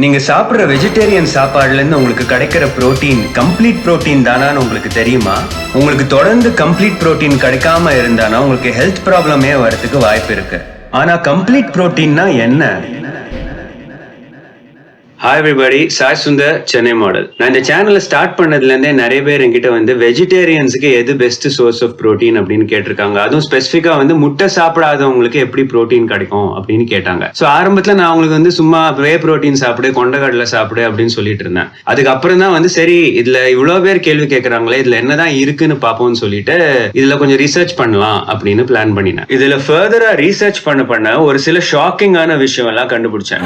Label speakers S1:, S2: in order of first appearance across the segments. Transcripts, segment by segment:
S1: நீங்க சாப்பிடுற வெஜிடேரியன் சாப்பாடுல இருந்து உங்களுக்கு கிடைக்கிற புரோட்டீன் கம்ப்ளீட் புரோட்டீன் தானான்னு உங்களுக்கு தெரியுமா? உங்களுக்கு தொடர்ந்து கம்ப்ளீட் புரோட்டீன் கிடைக்காம இருந்தானா உங்களுக்கு ஹெல்த் ப்ராப்ளமே வரதுக்கு வாய்ப்பு இருக்கு. ஆனா கம்ப்ளீட் புரோட்டீன்னா என்ன? Hi everybody, Sai Sundar, Chennai model. நான் இந்த சேனலை ஸ்டார்ட் பண்ணதுல இருந்தே நிறைய பேர் என்கிட்ட வந்து வெஜிடேரியன்ஸுக்கு எது பெஸ்ட் சோர்ஸ் ஆஃப் புரோட்டீன் அப்படின்னு கேட்டிருக்காங்க. அதுவும் ஸ்பெசிஃபிக்கா வந்து முட்டை சாப்பிடாதவங்களுக்கு எப்படி புரோட்டீன் கிடைக்கும் அப்படின்னு கேட்டாங்க. ஸோ ஆரம்பத்துல நான் அவங்களுக்கு வந்து சும்மா வே புரோட்டீன் சாப்பிடு, கொண்டக்கடலை சாப்பிடு அப்படின்னு சொல்லிட்டு இருந்தேன். அதுக்கப்புறம் தான் வந்து சரி இதுல இவ்வளவு பேர் கேள்வி கேட்கறாங்களே, இதுல என்னதான் இருக்குன்னு பார்ப்போம்னு சொல்லிட்டு இதுல கொஞ்சம் ரிசர்ச் பண்ணலாம் அப்படின்னு பிளான் பண்ணினேன். இதுல ஃபர்தரா ரீசர்ச் பண்ண ஒரு சில ஷாக்கிங்கான விஷயம் எல்லாம் கண்டுபிடிச்சேன்.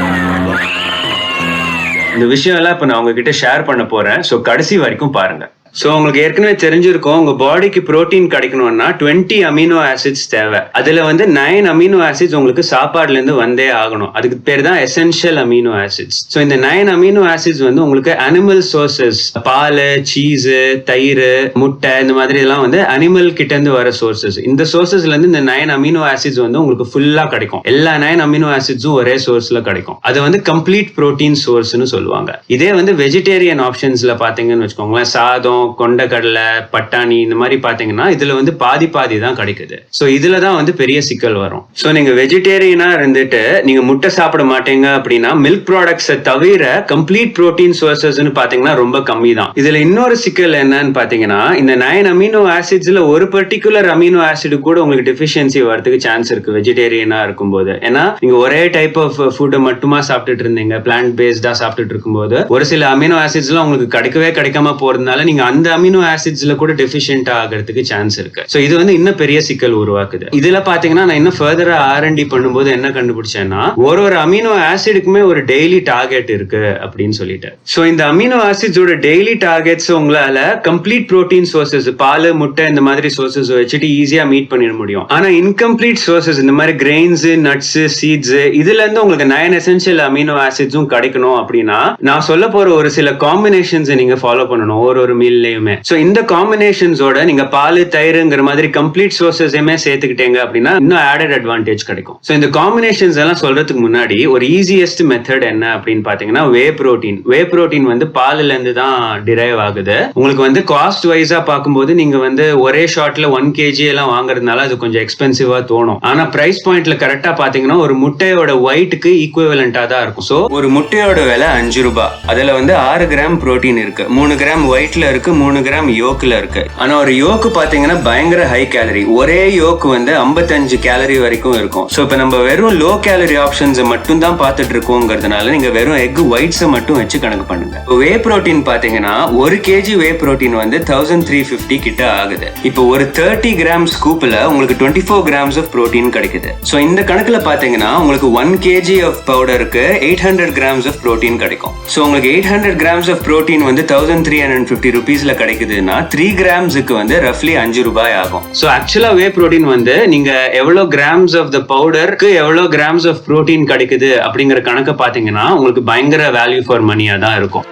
S1: இந்த விஷயம் எல்லாம் இப்ப நான் உங்ககிட்ட ஷேர் பண்ண போறேன். சோ கடைசி வரைக்கும் பாருங்க. சோ உங்களுக்கு ஏற்கனவே தெரிஞ்சிருக்கும், உங்க பாடிக்கு புரோட்டீன் கிடைக்கணும்னா 20 அமினோ ஆசிட்ஸ் தேவை. அதுல வந்து 9 அமினோ ஆசிட்ஸ் உங்களுக்கு சாப்பாடுல இருந்து வந்தே ஆகணும். அதுக்கு பேர் தான் எசென்ஷியல் அமினோ ஆசிட்ஸ். சோ இந்த 9 அமினோ ஆசிட்ஸ் வந்து உங்களுக்கு அனிமல் சோர்சஸ், பால், சீஸ், தயிர், முட்டை, இந்த மாதிரி எல்லாம் வந்து அனிமல் கிட்ட இருந்து வர சோர்சஸ். இந்த சோர்சஸ்ல இருந்து இந்த 9 அமினோ ஆசிட்ஸ் வந்து உங்களுக்கு ஃபுல்லா கிடைக்கும். எல்லா 9 அமினோ ஆசிட்ஸும் ஒரே சோர்ஸ்ல கிடைக்கும். அது வந்து கம்ப்ளீட் புரோட்டீன் சோர்ஸ்னு சொல்லுவாங்க. இதே வந்து வெஜிடேரியன் ஆப்ஷன்ஸ்ல பாத்தீங்கன்னு வச்சுக்கோங்களேன், சாதம், கொண்டக்கடலை, பட்டாணி, இந்த மாதிரி பாத்தீங்கன்னா இதுல வந்து பாதி தான் கிடைக்குது. சோ இதுலதான் வந்து பெரிய சிக்கல் வரும். சோ நீங்க வெஜிடேரியனா இருந்துட்டு நீங்க முட்டை சாப்பிட மாட்டீங்க அப்படின்னா மில்க் ப்ராடக்ட்ஸ் தவிர கம்ப்ளீட் புரோட்டீன் சோர்சஸ்ன்னு பாத்தீங்கன்னா ரொம்ப கம்மி தான். இதுல இன்னொரு சிக்கல் என்னன்னு பாத்தீங்கன்னா, இந்த 9 அமினோ ஆசிட்ஸ்ல ஒரு பர்டிகுலர் அமினோ ஆசிட் கூட உங்களுக்கு டெஃபிஷியன்சி வரதுக்கு சான்ஸ் இருக்கு வெஜிடேரியனா இருக்கும்போது. ஏன்னா நீங்க ஒரே டைப் ஆஃப் ஃபுட் மட்டுமா சாப்பிட்டுட்டு இருந்தீங்க, பிளான்ட் பேஸ்டா சாப்பிட்டுட்டு இருக்கும்போது ஒரு சில அமினோ ஆசிட்ஸ் எல்லாம் உங்களுக்கு கிடைக்காம போறதுனால நீங்க அந்த அமினோ ஆசிட்ஸ்ல கூட டெஃபிஷியன்ட் ஆகிறதுக்கு சான்ஸ் இருக்கு. சோ இது வந்து இன்னும் பெரிய சிக்கல் உருவாக்குது. இதுல பாத்தீங்கன்னா நான் இன்னும் ஃபர்தரா R&D பண்ணும்போது என்ன கண்டுபிடிச்சேன்னா, ஒரு அமினோ ஆசிடுக்குமே ஒரு டெய்லி டார்கெட் இருக்கு அப்படின்னு சொல்லிட்டு. சோ இந்த அமினோ ஆசிட்ஸோட டெய்லி டார்கெட்ஸ் உங்களால கம்ப்ளீட் புரோட்டீன் சோர்சஸ், பால், முட்டை, இந்த மாதிரி சோர்சஸ் வச்சுட்டு ஈஸியா மீட் பண்ணிட முடியும். ஆனா இன்கம்ப்ளீட் சோர்சஸ், இந்த மாதிரி கிரெயின்ஸ், நட்ஸ், சீட்ஸ், இதுல இருந்து உங்களுக்கு 9 எசென்ஷியல் அமினோ ஆசிட்ஸும் கிடைக்கணும் அப்படின்னா நான் சொல்ல போற ஒரு சில காம்பினேஷன்ஸ் நீங்க ஃபாலோ பண்ணணும் ஒரு மீல்லையுமே. சோ இந்த காம்பினேஷன்ஸோட நீங்க பால், தயிர்ங்கிற மாதிரி கம்ப்ளீட் சோர்சஸையுமே சேர்த்துக்கிட்டீங்க அப்படின்னா இன்னும் ஆடட் அட்வான்டேஜ் கிடைக்கும். சோ இந்த காம்பினேஷன்ஸ் எல்லாம் சொல்றதுக்கு முன்னாடி ஒரு ஈஸியஸ்ட் மெத்தட் என்ன அப்படின்னு பாத்தீங்கன்னா வே புரோட்டீன். வே புரோட்டீன் வந்து பால்ல இருந்து தான் டிரைவ் ஆகுது. உங்களுக்கு வந்து காஸ்ட் வைஸா பார்க்கும்போது நீங்க வந்து ஒரே ஷாட்ல 1 kg எல்லாம் வாங்குறதுனால அது கொஞ்சம் எக்ஸ்பென்சிவா தோணும். ஆனா பிரைஸ் பாயிண்ட்ல கரெக்டா பாத்தீங்கன்னா ஒரு முட்டையோட ஒயிட்டுக்கு ஈக்குவலண்டா தான் இருக்கும். சோ ஒரு முட்டையோட விலை 5 ரூபாய். அதுல வந்து 6 கிராம் புரோட்டீன் இருக்கு, 3 கிராம் ஒயிட்ல இருக்கு, 3 கிராம் யோக்ல இருக்கு. ஆனா ஒரு யோக்கு பாத்தீங்கன்னா பயங்கர ஹை கேலரி. ஒரே யோக்கு வந்து 55 கேலரி வரைக்கும் இருக்கும். சோ இப்ப நம்ம வெறும் லோ கேலரி ஆப்ஷன்ஸ் மட்டும் தான் பார்த்துட்டு இருக்கோங்கிறதுனால நீங்க வெறும் எக் ஒயிட்ஸ் மட்டும் வச்சு கணக்கு பண்ணுங்க. வே புரோட்டீன் பாத்தீங்கன்னா 1 kg வே புரோட்டீன் வந்து 1350 கிட்ட ஆகுது. இப்போ ஒரு 30 கிராம் ஸ்கூப்ல உங்களுக்கு 24 கிராம்ஸ் ஆஃப் புரோட்டீன் கிடைக்குது. சோ இந்த கணக்குல பாத்தீங்கன்னா உங்களுக்கு 1 kg ஆஃப் பவுடருக்கு 800 கிராம்ஸ் ஆஃப் புரோட்டீன் கிடைக்கும். சோ உங்களுக்கு 800 கிராம்ஸ் ஆஃப் புரோட்டீன் வந்து 1350 ருபீஸ்ல கிடைக்குதுன்னா 3 கிராம்ஸுக்கு வந்து ரஃப்லி 5 ரூபாய் ஆகும். சோ ஆக்சுவலா வே புரோட்டீன் வந்து நீங்க எவ்வளவு கிராம்ஸ் ஆஃப் த பவுடருக்கு எவ்வளவு கிராம்ஸ் ஆஃப் புரோட்டீன் கிடைக்குது அப்படிங்கிற கணக்கு பாத்தீங்கன்னா உங்களுக்கு பயங்கர வேல்யூ ஃபார் மணியா தான் இருக்கும்.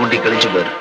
S2: ஊட்டி கழிச்சு பாரு,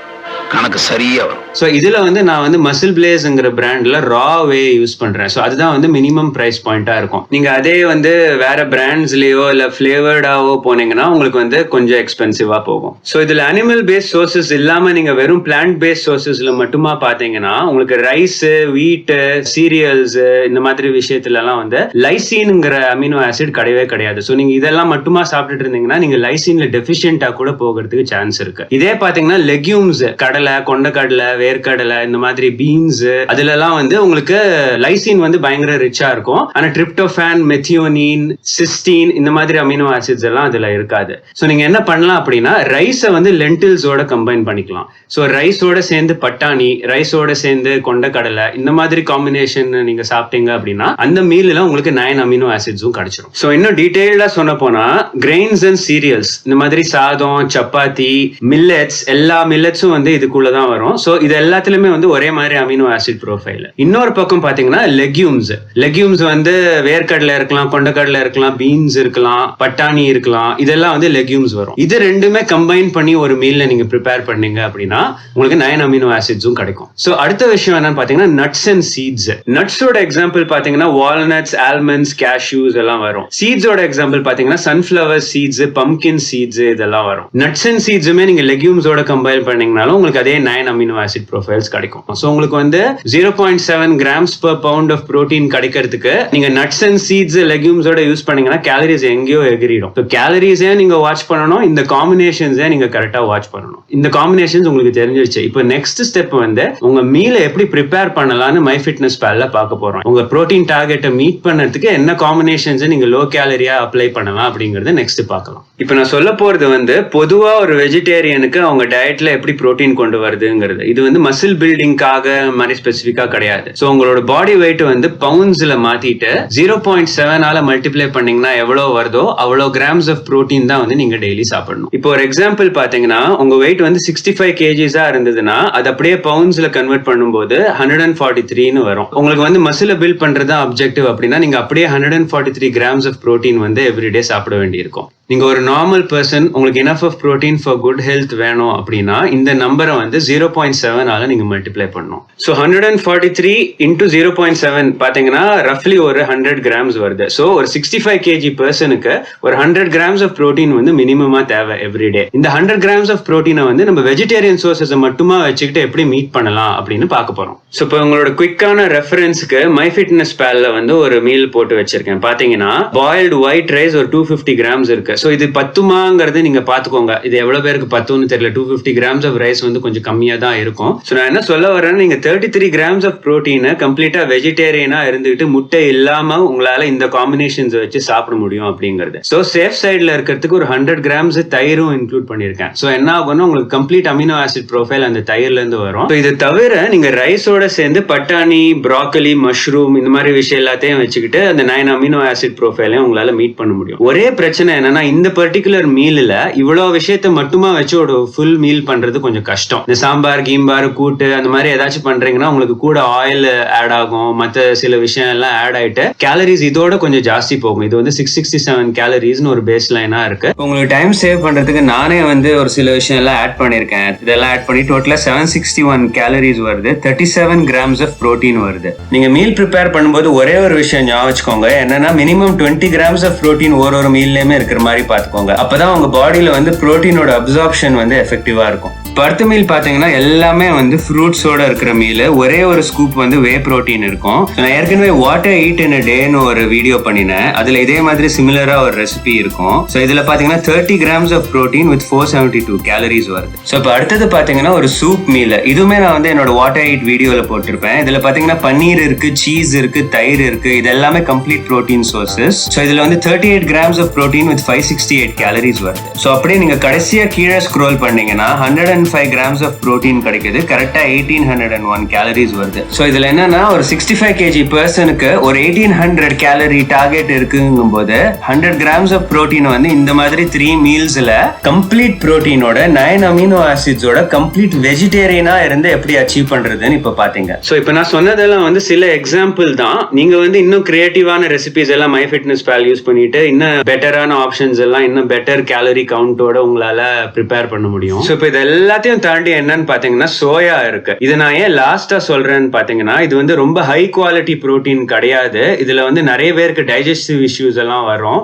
S2: கணக்கு சரியா வரும்.
S1: சோ இதுல வந்து நான் வந்து மசில் பிளேஸ்ங்கிற பிராண்ட்ல ரா வே யூஸ் பண்றேன். சோ அதுதான் வந்து மினிமம் பிரைஸ் பாயிண்டா இருக்கும். நீங்க அதே வந்து வேற பிராண்ட்ஸ்லயோ இல்ல பிளேவர்டாவோ போனீங்கன்னா உங்களுக்கு வந்து கொஞ்சம் எக்ஸ்பென்சிவா போகும். சோ இதுல அனிமல் பேஸ்ட் சோர்சஸ் இல்லாம நீங்க வெறும் பிளான்ட் பேஸ்ட் சோர்சஸ்ல மட்டுமா பாத்தீங்கன்னா உங்களுக்கு ரைஸ், வீட், சீரியல்ஸ், இந்த மாதிரி விஷயத்துல எல்லாம் வந்து லைசின்ங்கிற அமினோ ஆசிட் கிடையாது. சோ நீங்க இதெல்லாம் மட்டுமா சாப்பிட்டுட்டு இருந்தீங்கன்னா நீங்க லைசின்ல டெஃபிஷியன்டா கூட போகிறதுக்கு சான்ஸ் இருக்கு. இதே பாத்தீங்கன்னா லெக்யூம்ஸ், கடலை, கொண்டக்கடலை, வேர்க்கடலை, இந்த மாதிரி பீன்ஸ், அதுல எல்லாம் வந்து உங்களுக்கு லைசின் வந்து பயங்கர ரிச்சா இருக்கும். ஆனா டிரிப்டோஃபான், மெத்தியோனின், சிஸ்டீன், இந்த மாதிரி அமினோ ஆசிட்ஸ் எல்லாம் அதுல இருக்காது. சோ நீங்க என்ன பண்ணலாம் அப்படின்னா ரைஸை வந்து லென்டில்ஸோட கம்பைன் பண்ணிக்கலாம். சோ ரைஸோட சேர்ந்து பட்டாணி, ரைஸோட சேர்ந்து கொண்டக்கடலை, இந்த மாதிரி காம்பினேஷன் நீங்க சாப்பிட்டீங்க அப்படின்னா அந்த மீல்ல உங்களுக்கு 9 அமினோ ஆசிட்ஸும் கிடைச்சிடும். சோ இன்னும் டீடைல்டா சொன்ன போனா கிரெயின்ஸ் அண்ட் சீரியல்ஸ், இந்த மாதிரி சாதம், சப்பாத்தி, மில்லட்ஸ், எல்லா மில்லட்ஸும் வந்து இதுக்குள்ளதான் வரும். சோ இது எல்லாத்துலயுமே வந்து ஒரே மாதிரி அமினோ ஆசிட் ப்ரொஃபைல். இன்னொரு பக்கம் பாத்தீங்கன்னா லெக்யூம்ஸ் வந்து வேர்க்கடலை இருக்கலாம், கொண்டக்கடலை இருக்கலாம், பீன்ஸ் இருக்கலாம், பட்டாணி இருக்கலாம், இதெல்லாம் வந்து லெக்யூம்ஸ் வரும். இது ரெண்டுமே கம்பைன் பண்ணி ஒரு மீல்ல நீங்க ப்ரிப்பேர் பண்ணீங்க அப்படின்னா உங்களுக்கு 9 அமினோ ஆசிட்ஸும் கிடைக்கும். சோ அடுத்த விஷயம் என்னன்னு பாத்தீங்கன்னா நட்ஸ் அண்ட் சீட்ஸ். நட்ஸோட எக்ஸாம்பிள் பாத்தீங்கன்னா வால்நட்ஸ், ஆல்மண்ட்ஸ், கேஷ்யூஸ் எல்லாம் வரும். சீட்ஸோட எக்ஸாம்பிள் பாத்தீங்கன்னா சன்ஃபிளவர் சீட்ஸ், பம்கின் சீட்ஸ் இதெல்லாம் வரும். நட்ஸ் அண்ட் சீட்ஸுமே நீங்க லெக்யூம்ஸோட கம்பைன் பண்ணீங்கனாலும் உங்களுக்கு அதே 9 அமினோ ஆசிட் ப்ரொஃபைல்ஸ் கிடைக்கும். சோ உங்களுக்கு வந்து 0.7 grams per pound of protein கிடைக்கிறதுக்கு நீங்க நட்ஸ் அண்ட் சீட்ஸ் லெக்யூம்ஸோட யூஸ் பண்ணீங்கன்னா கேலரிஸ் எங்கேயோ எகிரிடும். கேலரிஸே நீங்க வாட்ச் பண்ணணும், இந்த காம்பினேஷன்ஸே நீங்க கரெக்டா வாட்ச் பண்ணணும். இந்த காம்பினேஷன்ஸ் உங்களுக்கு தெரிஞ்சிருச்சு. இப்போ நெக்ஸ்ட் ஸ்டெப் வந்து உங்க மீலை எப்படி ப்ரிப்பேர் பண்ணலாம்னு MyFitnessPalல பார்க்க போறோம். உங்க புரோட்டீன் டார்கெட்டை மீட் பண்ணறதுக்கு என்ன காம்பினேஷன்ஸ் நீங்க லோ கேலரியா அப்ளை பண்ணலாம் அப்படிங்கறத நெக்ஸ்ட் பார்க்கலாம். இப்போ நான் சொல்ல போறது வந்து பொதுவா ஒரு வெஜிடேரியனுக்கு அவங்க டயட்ல எப்படி புரோட்டீன் கொண்டு வருதுங்கிறது. இது வந்து மசில் பில்டிங்காக மாதிரி ஸ்பெசிபிக்கா கிடையாது. சோ உங்களோட பாடி வெயிட் வந்து பவுண்ட்ஸ்ல மாத்திட்டு 0.7 மல்டிப்ளை பண்ணீங்கன்னா எவ்வளவு வருதோ அவ்வளவு கிராம்ஸ் ஆஃப் புரோட்டீன் தான் வந்து நீங்க டெய்லி சாப்பிடணும். இப்போ ஒரு எக்ஸாம்பிள் பாத்தீங்கன்னா உங்க வெயிட் வந்து 65 kgsஆ இருந்ததுன்னா அது அப்படியே பவுண்ட்ஸ்ல கன்வெர்ட் பண்ணும்போது 143 வரும். உங்களுக்கு வந்து மசில பில்ட் பண்றது அப்ஜெக்டிவ் அப்படின்னா நீங்க அப்படியே 143 grams ஆஃப் புரோட்டீன் வந்து எவ்ரிடே சாப்பிட வேண்டியிருக்கும். நீங்க ஒரு நார்மல் பர்சன் உங்களுக்கு enough of protein for good health வேணும் அப்படின்னா இந்த நம்பரை வந்து 0.7 நீங்க மல்டிப்ளை பண்ணணும். ஸோ 143 into 0.7 பாத்தீங்கன்னா ரஃப்லி ஒரு 100 grams வருது. ஸோ ஒரு 65 kg பர்சனுக்கு ஒரு 100 grams ஆஃப் புரோட்டீன் வந்து மினிமமா தேவை எவ்ரிடே. இந்த 100 grams ஆஃப் புரோட்டீனை வந்து நம்ம வெஜிடேரியன் சோர்சஸ் மட்டுமா வச்சுக்கிட்டு எப்படி மீட் பண்ணலாம் அப்படின்னு பார்க்க போறோம். ஸோ இப்போ உங்களோட குவிக்கான ரெஃபரன்ஸ்க்கு MyFitnessPalல வந்து ஒரு மீல் போட்டு வச்சிருக்கேன். பாத்தீங்கன்னா பாயில்டு ஒயிட் ரைஸ் ஒரு 250 grams இருக்கு. சோ இது பத்துமாங்கிறது நீங்க பாத்துக்கோங்க. இது எவ்வளவு பேருக்கு பத்துன்னு தெரியல. 250 grams ஆஃப் ரைஸ் வந்து கொஞ்சம் கம்மியா தான் இருக்கும். சோ நான் என்ன சொல்ல வரேன்னா நீங்க 33 grams ஆஃப் புரோட்டீனை கம்ப்ளீட்டா வெஜிடேரியனா இருந்துகிட்டு முட்டை இல்லாம உங்களால இந்த காம்பினேஷன்ஸ் வச்சு சாப்பிட முடியும் அப்படிங்கிறது. சோ சேஃப் சைட்ல இருக்கிறதுக்கு ஒரு 100 grams தயிரும் இன்க்ளூட் பண்ணிருக்கேன். சோ என்ன ஆகும்னா உங்களுக்கு கம்ப்ளீட் அமினோ ஆசிட் ப்ரொஃபைல் அந்த தயிர்ல இருந்து வரும். இது தவிர நீங்க ரைஸோட சேர்ந்து பட்டாணி, ப்ராக்கலி, மஷ்ரூம் இந்த மாதிரி விஷயம் எல்லாத்தையும் வச்சுக்கிட்டு அந்த 9 அமினோ ஆசிட் ப்ரொஃபைலையும் உங்களால மீட் பண்ண முடியும். ஒரே பிரச்சனை என்னன்னா இந்த பர்டிகுலர் மீல்ல இவ்வளவு விஷயத்த மட்டுமா வச்சு ஒரு ஃபுல் மீல் பண்றது கொஞ்சம் கஷ்டம். இந்த சாம்பார், கீம்பார், கூட்டு அந்த மாதிரி ஏதாச்சும் பண்றீங்கன்னா உங்களுக்கு கூட ஆயில் ஆட் ஆகும், மற்ற சில விஷயம் எல்லாம் ஆட் ஆயிட்டு கேலரிஸ் இதோட கொஞ்சம் ஜாஸ்தி போகும். இது வந்து 667 கேலரிஸ்னு ஒரு பேஸ் லைனா இருக்கு. உங்களுக்கு டைம் சேவ் பண்றதுக்கு நானே வந்து ஒரு சில விஷயம் எல்லாம் ஆட் பண்ணிருக்கேன். இதெல்லாம் ஆட் பண்ணி டோட்டலா 761 கேலரிஸ் வருது, 37 grams ஆஃப் புரோட்டீன் வருது. நீங்க மீல் ப்ரிப்பேர் பண்ணும்போது ஒரே ஒரு விஷயம் ஞாபகம் வச்சுக்கோங்க, என்னன்னா மினிமம் 20 grams ஆஃப் புரோட்டீன் ஒரு மீல்லயுமே இருக்கிற மாதிரி பாத்துக்கோங்க. அப்பதான் உங்க பாடியில வந்து புரோட்டீனோட அப்சார்ப்ஷன் வந்து எஃபெக்டிவா இருக்கும். பர்த் மீல் பாத்தீங்கன்னா எல்லாமே வந்து ஃப்ரூட்ஸோட இருக்கிற மீல். ஒரே ஒரு ஸ்கூப் வந்து வே புரோட்டீன் இருக்கும். நான் ஏற்கனவே வாட்டர் ஈட் இன் a டேன்னு ஒரு வீடியோ பண்ணினேன். அதுல இதே மாதிரி சிமிலரா ஒரு ரெசிபி இருக்கும். ஸோ இதுல பாத்தீங்கன்னா 30 grams of protein with 472 calories வருது. ஸோ இப்போ அடுத்தது பாத்தீங்கன்னா ஒரு சூப் மீல். இதுவுமே நான் வந்து என்னோட வாட்டர் ஈட் வீடியோல போட்டிருப்பேன். இதுல பாத்தீங்கன்னா பன்னீர் இருக்கு, சீஸ் இருக்கு, தயிர் இருக்கு. இது எல்லாமே கம்ப்ளீட் புரோட்டீன் சோர்சஸ். ஸோ இதுல வந்து 38 grams of protein with 568 calories வருது. ஸோ அப்படியே நீங்க கடைசியா கீழே ஸ்க்ரோல் பண்ணீங்கன்னா 105 grams ஆஃப் புரோட்டீன் கிடைக்குது. கரெக்டா 1801 கேலரிஸ் வருது. சோ இதுல என்னன்னா ஒரு 65 kg பர்சனுக்கு ஒரு 1800 கேலரி டார்கெட் இருக்குங்கும் போது 100 grams ஆஃப் புரோட்டீன் வந்து இந்த மாதிரி 3 மீல்ஸ்ல கம்ப்ளீட் புரோட்டீனோட 9 அமினோ ஆசிட்ஸோட கம்ப்ளீட் வெஜிடேரியனா இருந்து எப்படி அச்சீவ் பண்றதுன்னு இப்ப பாத்தீங்க. சோ இப்ப நான் சொன்னதெல்லாம் வந்து சில எக்ஸாம்பிள் தான். நீங்க வந்து இன்னும் கிரியேட்டிவான ரெசிபிஸ் எல்லாம் MyFitnessPal யூஸ் பண்ணிட்டு இன்னும் பெட்டரான ஆப்ஷன்ஸ் எல்லாம் இன்னும் பெட்டர் கேலரி கவுண்டோட உங்களால ப்ரிப்பேர் பண்ண முடியும். சோ இப்ப இதெல்லாம் எல்லாத்தையும் தாண்டி என்னன்னு பாத்தீங்கன்னா சோயா இருக்கு. இது நான் ஏன் லாஸ்டா சொல்றேன்னு பாத்தீங்கன்னா இது வந்து ரொம்ப ஹை குவாலிட்டி புரோட்டீன் கிடையாது. இதுல வந்து நிறைய பேருக்கு டைஜஸ்டிவ் இஷ்யூஸ் எல்லாம் வரும்.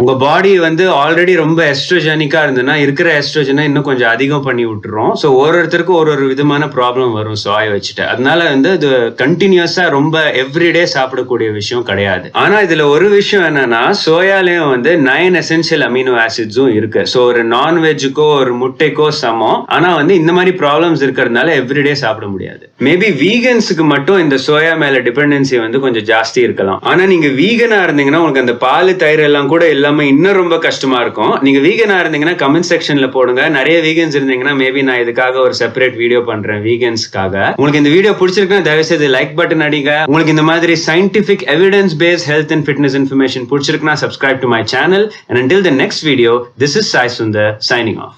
S1: உங்க பாடி வந்து ஆல்ரெடி ரொம்ப எஸ்ட்ரோஜெனிக்கா இருந்ததுன்னா இருக்கிற எஸ்ட்ரோஜனை இன்னும் கொஞ்சம் அதிகம் பண்ணி விட்டுரும். ஸோ ஒருத்தருக்கும் ஒரு விதமான ப்ராப்ளம் வரும் சோயா வச்சுட்டு. அதனால வந்து இது கண்டினியூஸா ரொம்ப எவ்ரிடே சாப்பிடக்கூடிய விஷயம் கிடையாது. ஆனா இதுல ஒரு விஷயம் என்னன்னா சோயாலயும் வந்து 9 எசென்சியல் அமினோ ஆசிட்ஸும் இருக்கு. ஸோ ஒரு நான்வெஜ்ஜுக்கோ ஒரு முட்டைக்கோ சமம். ஆனா வந்து இந்த மாதிரி ப்ராப்ளம்ஸ் இருக்கிறதுனால எவ்ரிடே சாப்பிட முடியாது. மேபி வீகன்ஸுக்கு மட்டும் இந்த சோயா மேல டிபெண்டன்சி வந்து கொஞ்சம் ஜாஸ்தி இருக்கலாம். ஆனா நீங்க வீகனா இருந்தீங்கன்னா உங்களுக்கு அந்த பால், தயிர் எல்லாம் கூட இல்லாம இல்லாம இன்னும் ரொம்ப கஷ்டமா இருக்கும். நீங்க வீகனா இருந்தீங்கன்னா கமெண்ட் செக்ஷன்ல போடுங்க. நிறைய வீகன்ஸ் இருந்தீங்கன்னா மேபி நான் இதுக்காக ஒரு செப்பரேட் வீடியோ பண்றேன் வீகன்ஸ்க்காக. உங்களுக்கு இந்த வீடியோ பிடிச்சிருக்குன்னா தயவு செய்து லைக் பட்டன் அடிங்க. உங்களுக்கு இந்த மாதிரி scientific evidence based health and fitness information பிடிச்சிருக்குன்னா subscribe to my channel, and until the next video, this is Sai Sundar signing off.